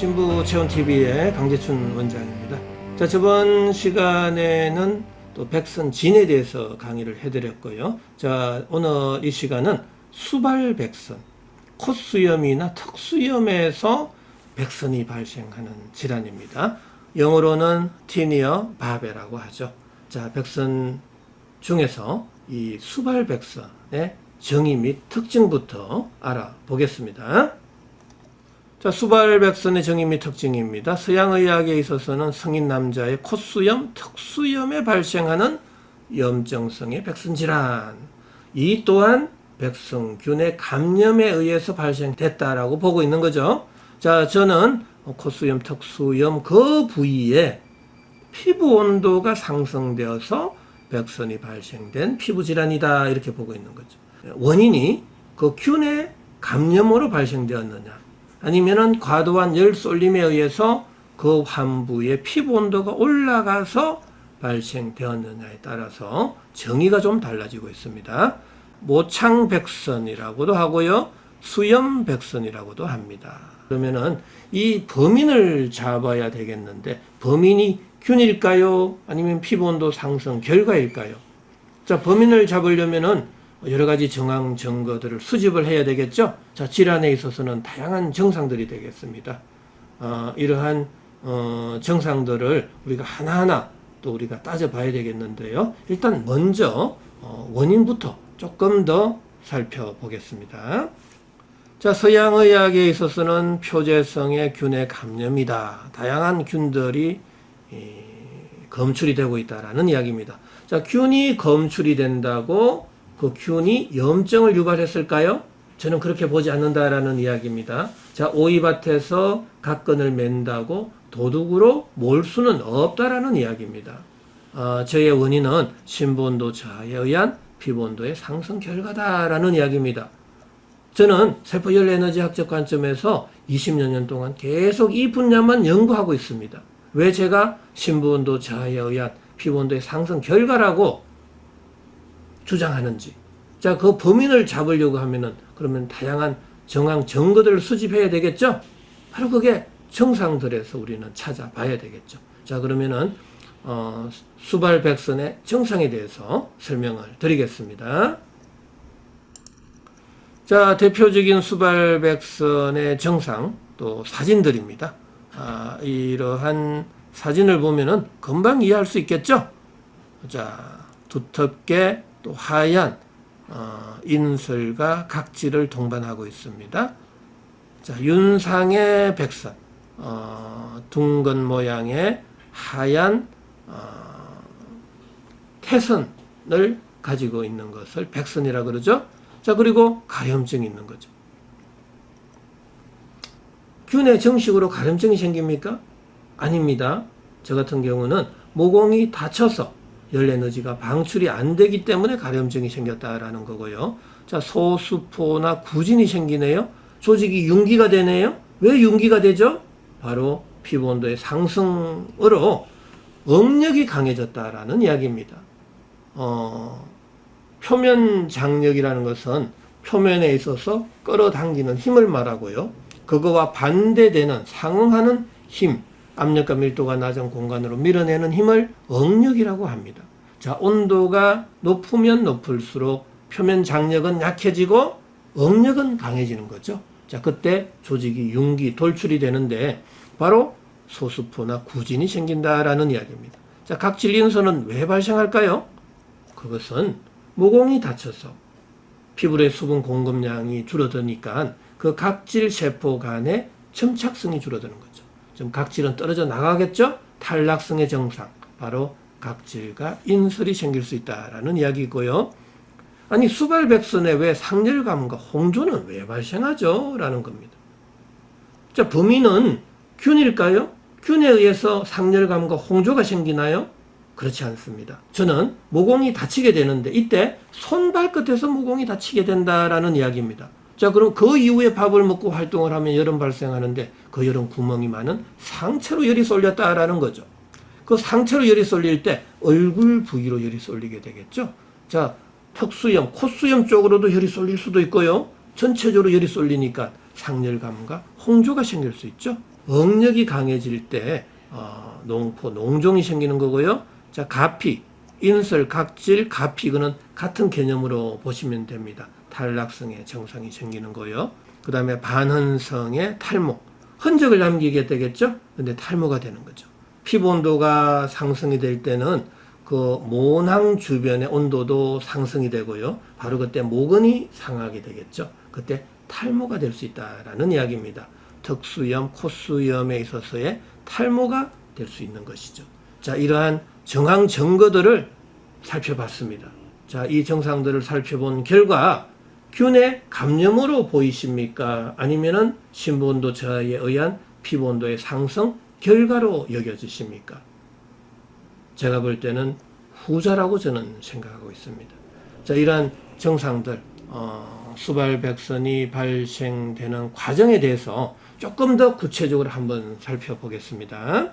신부체험TV의 강재춘 원장입니다. 자, 저번 시간에는 또 백선진에 대해서 강의를 해드렸고요. 자, 오늘 이 시간은 수발백선, 콧수염이나 턱수염에서 백선이 발생하는 질환입니다. 영어로는 티니어 바베라고 하죠. 자, 백선 중에서 이 수발백선의 정의 및 특징부터 알아보겠습니다. 자, 수발백선의 정의 및 특징입니다. 서양의학에 있어서는 성인 남자의 콧수염, 턱수염에 발생하는 염증성의 백선질환, 이 또한 백선균의 감염에 의해서 발생됐다라고 보고 있는 거죠. 자, 저는 콧수염, 턱수염 그 부위에 피부 온도가 상승되어서 백선이 발생된 피부질환이다, 이렇게 보고 있는 거죠. 원인이 그 균의 감염으로 발생되었느냐, 아니면은 과도한 열 쏠림에 의해서 그 환부의 피부 온도가 올라가서 발생되었느냐에 따라서 정의가 좀 달라지고 있습니다. 모창백선이라고도 하고요, 수염백선이라고도 합니다. 그러면은 이 범인을 잡아야 되겠는데, 범인이 균일까요? 아니면 피부 온도 상승 결과일까요? 자, 범인을 잡으려면은 여러 가지 정황 증거들을 수집을 해야 되겠죠. 자, 질환에 있어서는 다양한 증상들이 되겠습니다. 이러한 증상들을 우리가 하나하나 또 우리가 따져봐야 되겠는데요. 일단 먼저 원인부터 조금 더 살펴보겠습니다. 자, 서양의학에 있어서는 표재성의 균의 감염이다. 다양한 균들이 검출이 되고 있다라는 이야기입니다. 자, 균이 검출이 된다고 그 균이 염증을 유발했을까요? 저는 그렇게 보지 않는다라는 이야기입니다. 자, 오이밭에서 갓건을 맨다고 도둑으로 몰 수는 없다라는 이야기입니다. 저의 원인은 신부온도 저하에 의한 피부온도의 상승 결과다라는 이야기입니다. 저는 세포열에너지학적 관점에서 20여 년 동안 계속 이 분야만 연구하고 있습니다. 왜 제가 신부온도 저하에 의한 피부온도의 상승 결과라고 주장하는지. 자, 그 범인을 잡으려고 하면은 그러면 다양한 정황 증거들을 수집해야 되겠죠? 바로 그게 증상들에서 우리는 찾아봐야 되겠죠. 자, 그러면은 수발백선의 증상에 대해서 설명을 드리겠습니다. 자, 대표적인 수발백선의 증상, 또 사진들입니다. 이러한 사진을 보면은 금방 이해할 수 있겠죠? 자, 두텁게 또 하얀 인설과 각질을 동반하고 있습니다. 자, 윤상의 백선, 둥근 모양의 하얀 태선을 가지고 있는 것을 백선이라고 그러죠. 자, 그리고 가려움증이 있는 거죠. 균에 정식으로 가려움증이 생깁니까? 아닙니다. 저 같은 경우는 모공이 닫혀서 열 에너지가 방출이 안 되기 때문에 가려움증이 생겼다라는 거고요. 자, 소수포나 구진이 생기네요. 조직이 융기가 되네요. 왜 융기가 되죠? 바로 피부 온도의 상승으로 응력이 강해졌다라는 이야기입니다. 표면 장력이라는 것은 표면에 있어서 끌어당기는 힘을 말하고요. 그거와 반대되는 상응하는 힘, 압력과 밀도가 낮은 공간으로 밀어내는 힘을 응력이라고 합니다. 자, 온도가 높으면 높을수록 표면 장력은 약해지고 응력은 강해지는 거죠. 자, 그때 조직이 융기, 돌출이 되는데 바로 소수포나 구진이 생긴다라는 이야기입니다. 자, 각질 인선은 왜 발생할까요? 그것은 모공이 닫혀서 피부의 수분 공급량이 줄어드니까 그 각질 세포 간의 점착성이 줄어드는 거죠. 좀 각질은 떨어져 나가겠죠? 탈락성의 증상, 바로 각질과 인설이 생길 수 있다라는 이야기고요. 아니, 수발백선에 왜 상열감과 홍조는 왜 발생하죠? 라는 겁니다. 자, 범인은 균일까요? 균에 의해서 상열감과 홍조가 생기나요? 그렇지 않습니다. 저는 모공이 닫히게 되는데 이때 손발끝에서 모공이 닫히게 된다라는 이야기입니다. 자, 그럼 그 이후에 밥을 먹고 활동을 하면 열은 발생하는데 그 열은 구멍이 많은 상체로 열이 쏠렸다라는 거죠. 그 상체로 열이 쏠릴 때 얼굴 부위로 열이 쏠리게 되겠죠. 자, 턱수염, 콧수염 쪽으로도 열이 쏠릴 수도 있고요. 전체적으로 열이 쏠리니까 상열감과 홍조가 생길 수 있죠. 응력이 강해질 때 농포, 농종이 생기는 거고요. 자, 가피, 인설, 각질, 가피 이거는 같은 개념으로 보시면 됩니다. 탈락성의 증상이 생기는 거요. 그 다음에 반흔성의 탈모, 흔적을 남기게 되겠죠. 근데 탈모가 되는 거죠. 피부 온도가 상승이 될 때는 그 모낭 주변의 온도도 상승이 되고요. 바로 그때 모근이 상하게 되겠죠. 그때 탈모가 될 수 있다라는 이야기입니다. 턱수염, 콧수염에 있어서의 탈모가 될 수 있는 것이죠. 자, 이러한 정황 증거들을 살펴봤습니다. 자, 이 증상들을 살펴본 결과 균의 감염으로 보이십니까? 아니면은 신부온도 저하에 의한 피부온도의 상승 결과로 여겨지십니까? 제가 볼 때는 후자라고 저는 생각하고 있습니다. 자, 이러한 증상들, 수발백선이 발생되는 과정에 대해서 조금 더 구체적으로 한번 살펴보겠습니다.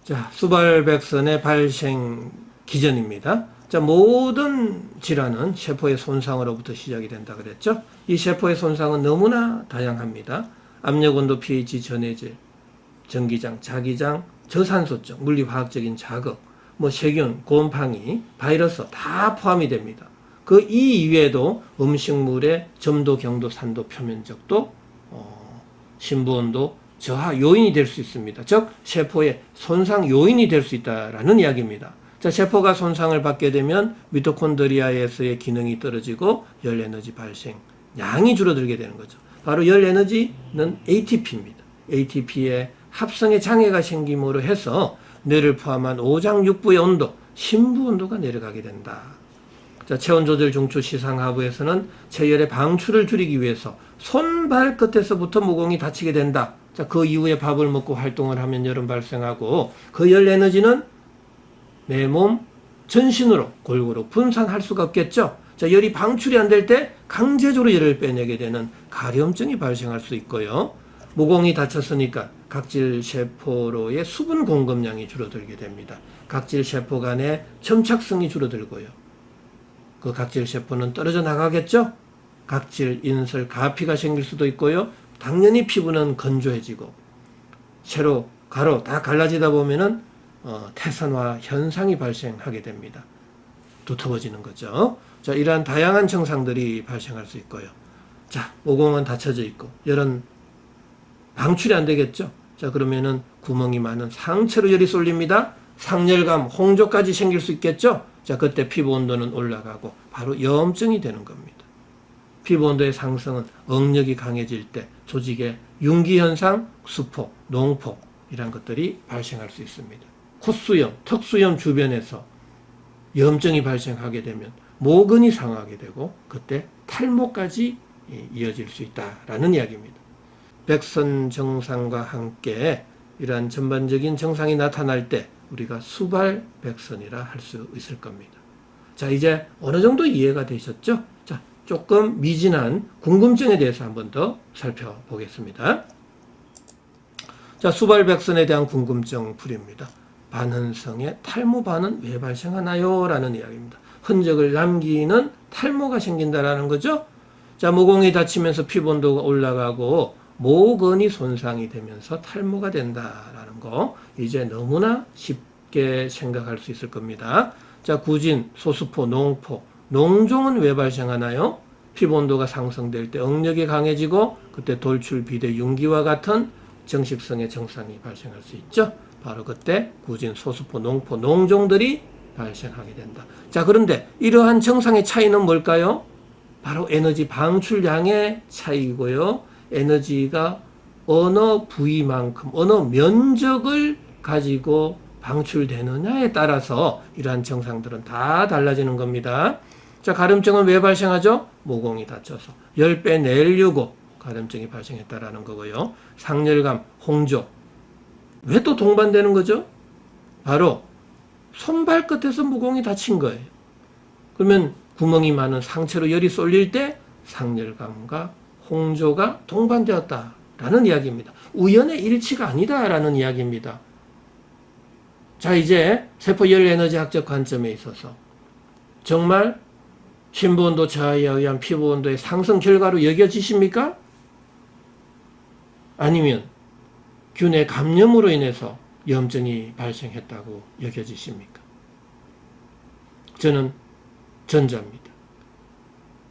자, 수발백선의 발생 기전입니다. 자, 모든 질환은 세포의 손상으로부터 시작이 된다 그랬죠. 이 세포의 손상은 너무나 다양합니다. 압력온도, pH, 전해질, 전기장, 자기장, 저산소적, 물리화학적인 자극, 세균, 곰팡이, 바이러스 다 포함이 됩니다. 그 이외에도 음식물의 점도, 경도, 산도, 표면적도 신부온도 저하 요인이 될 수 있습니다. 즉 세포의 손상 요인이 될 수 있다라는 이야기입니다. 자, 세포가 손상을 받게 되면 미토콘드리아에서의 기능이 떨어지고 열 에너지 발생 양이 줄어들게 되는 거죠. 바로 열 에너지는 ATP입니다. ATP의 합성의 장애가 생김으로 해서 뇌를 포함한 오장육부의 온도, 심부 온도가 내려가게 된다. 자, 체온 조절 중추 시상 하부에서는 체열의 방출을 줄이기 위해서 손, 발 끝에서부터 모공이 닫히게 된다. 자, 그 이후에 밥을 먹고 활동을 하면 열은 발생하고 그 열 에너지는 내 몸 전신으로 골고루 분산할 수가 없겠죠. 자, 열이 방출이 안 될 때 강제적으로 열을 빼내게 되는 가려움증이 발생할 수 있고요. 모공이 닫혔으니까 각질 세포로의 수분 공급량이 줄어들게 됩니다. 각질 세포 간의 점착성이 줄어들고요. 그 각질 세포는 떨어져 나가겠죠. 각질, 인설, 가피가 생길 수도 있고요. 당연히 피부는 건조해지고 세로, 가로 다 갈라지다 보면은 태산화 현상이 발생하게 됩니다. 두터워지는 거죠. 자, 이러한 다양한 증상들이 발생할 수 있고요. 자, 모공은 닫혀져 있고 열은 방출이 안 되겠죠. 자, 그러면은 구멍이 많은 상체로 열이 쏠립니다. 상열감, 홍조까지 생길 수 있겠죠. 자, 그때 피부 온도는 올라가고 바로 염증이 되는 겁니다. 피부 온도의 상승은 응력이 강해질 때 조직의 윤기 현상, 수포, 농포 이런 것들이 발생할 수 있습니다. 콧수염, 턱수염 주변에서 염증이 발생하게 되면 모근이 상하게 되고 그때 탈모까지 이어질 수 있다라는 이야기입니다. 백선 증상과 함께 이러한 전반적인 증상이 나타날 때 우리가 수발백선이라 할 수 있을 겁니다. 자, 이제 어느 정도 이해가 되셨죠? 자, 조금 미진한 궁금증에 대해서 한번 더 살펴보겠습니다. 자, 수발백선에 대한 궁금증 풀이입니다. 반흔성의 탈모반은 왜 발생하나요? 라는 이야기입니다. 흔적을 남기는 탈모가 생긴다라는 거죠. 자, 모공이 닫히면서 피부 온도가 올라가고 모근이 손상이 되면서 탈모가 된다라는 거 이제 너무나 쉽게 생각할 수 있을 겁니다. 자, 구진, 소수포, 농포, 농종은 왜 발생하나요? 피부 온도가 상승될 때 응력이 강해지고 그때 돌출, 비대, 윤기와 같은 정식성의 증상이 발생할 수 있죠. 바로 그때 구진, 소수포, 농포, 농종들이 발생하게 된다. 자, 그런데 이러한 증상의 차이는 뭘까요? 바로 에너지 방출량의 차이고요. 에너지가 어느 부위만큼, 어느 면적을 가지고 방출되느냐에 따라서 이러한 증상들은 다 달라지는 겁니다. 자, 가려움증은 왜 발생하죠? 모공이 닫혀서 열 빼내려고 가려움증이 발생했다라는 거고요. 상열감, 홍조. 왜 또 동반되는 거죠? 바로 손발 끝에서 모공이 닫힌 거예요. 그러면 구멍이 많은 상체로 열이 쏠릴 때 상열감과 홍조가 동반되었다라는 이야기입니다. 우연의 일치가 아니다라는 이야기입니다. 자, 이제 세포 열 에너지 학적 관점에 있어서 정말 심부 온도 저하에 의한 피부 온도의 상승 결과로 여겨지십니까? 아니면 균의 감염으로 인해서 염증이 발생했다고 여겨지십니까? 저는 전자입니다.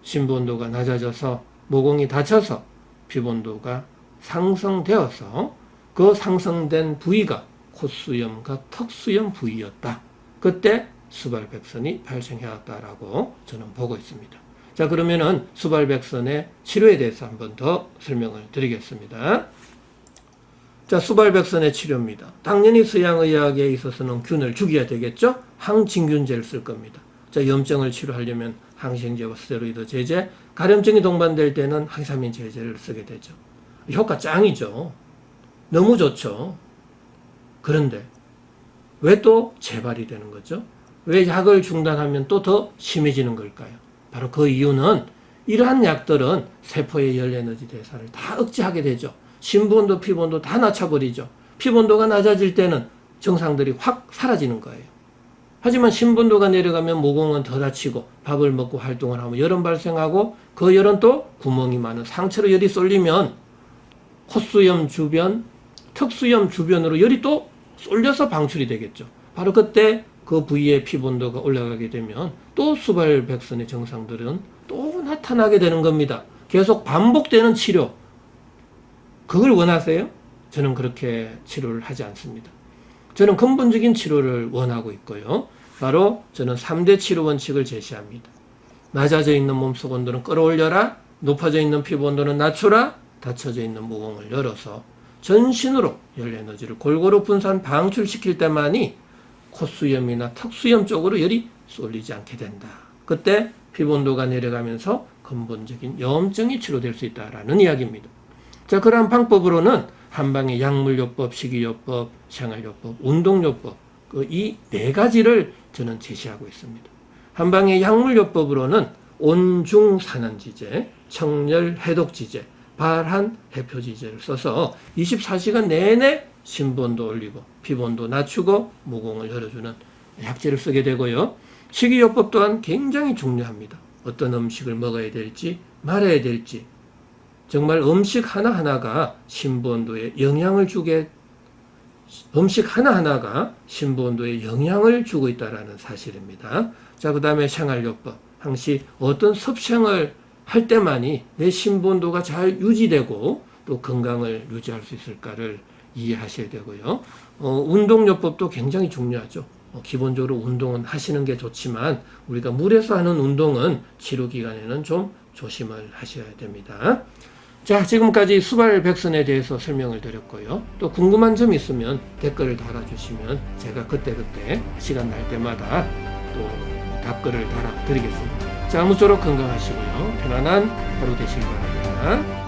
심부온도가 낮아져서 모공이 닫혀서 피부온도가 상승되어서 그 상승된 부위가 콧수염과 턱수염 부위였다. 그때 수발백선이 발생해왔다라고 저는 보고 있습니다. 자, 그러면은 수발백선의 치료에 대해서 한번 더 설명을 드리겠습니다. 자, 수발백선의 치료입니다. 당연히 서양의학에 있어서는 균을 죽여야 되겠죠? 항진균제를 쓸 겁니다. 자, 염증을 치료하려면 항생제와 스테로이드 제제, 가려움증이 동반될 때는 항히스타민 제제를 쓰게 되죠. 효과 짱이죠. 너무 좋죠. 그런데 왜 또 재발이 되는 거죠? 왜 약을 중단하면 또 더 심해지는 걸까요? 바로 그 이유는 이러한 약들은 세포의 열 에너지 대사를 다 억제하게 되죠. 심부온도, 피부온도 다 낮춰버리죠. 피부온도가 낮아질 때는 증상들이 확 사라지는 거예요. 하지만 심부온도가 내려가면 모공은 더 다치고 밥을 먹고 활동을 하면 열은 발생하고 그 열은 또 구멍이 많은 상처로 열이 쏠리면 콧수염 주변, 턱수염 주변으로 열이 또 쏠려서 방출이 되겠죠. 바로 그때 그 부위의 피부온도가 올라가게 되면 또 수발백선의 증상들은 또 나타나게 되는 겁니다. 계속 반복되는 치료. 그걸 원하세요? 저는 그렇게 치료를 하지 않습니다. 저는 근본적인 치료를 원하고 있고요. 바로 저는 3대 치료 원칙을 제시합니다. 낮아져 있는 몸속 온도는 끌어올려라. 높아져 있는 피부 온도는 낮추라. 닫혀져 있는 모공을 열어서 전신으로 열 에너지를 골고루 분산 방출시킬 때만이 콧수염이나 턱수염 쪽으로 열이 쏠리지 않게 된다. 그때 피부 온도가 내려가면서 근본적인 염증이 치료될 수 있다라는 이야기입니다. 자, 그러한 방법으로는 한방의 약물요법, 식이요법, 생활요법, 운동요법 이 네 가지를 저는 제시하고 있습니다. 한방의 약물요법으로는 온중산안지제, 청열해독지제, 발한 해표지제를 써서 24시간 내내 심부온도 올리고 피부온도 낮추고 모공을 열어주는 약제를 쓰게 되고요. 식이요법 또한 굉장히 중요합니다. 어떤 음식을 먹어야 될지 말아야 될지 정말 음식 하나하나가 심부온도에 영향을 주고 있다는 사실입니다. 자, 그 다음에 생활요법. 항시 어떤 섭생을 할 때만이 내 심부온도가 잘 유지되고 또 건강을 유지할 수 있을까를 이해하셔야 되고요. 운동요법도 굉장히 중요하죠. 기본적으로 운동은 하시는 게 좋지만 우리가 물에서 하는 운동은 치료 기간에는 좀 조심을 하셔야 됩니다. 자, 지금까지 수발백선에 대해서 설명을 드렸고요. 또 궁금한 점 있으면 댓글을 달아주시면 제가 그때그때 시간 날 때마다 또 답글을 달아드리겠습니다. 자, 아무쪼록 건강하시고요. 편안한 하루 되시기 바랍니다.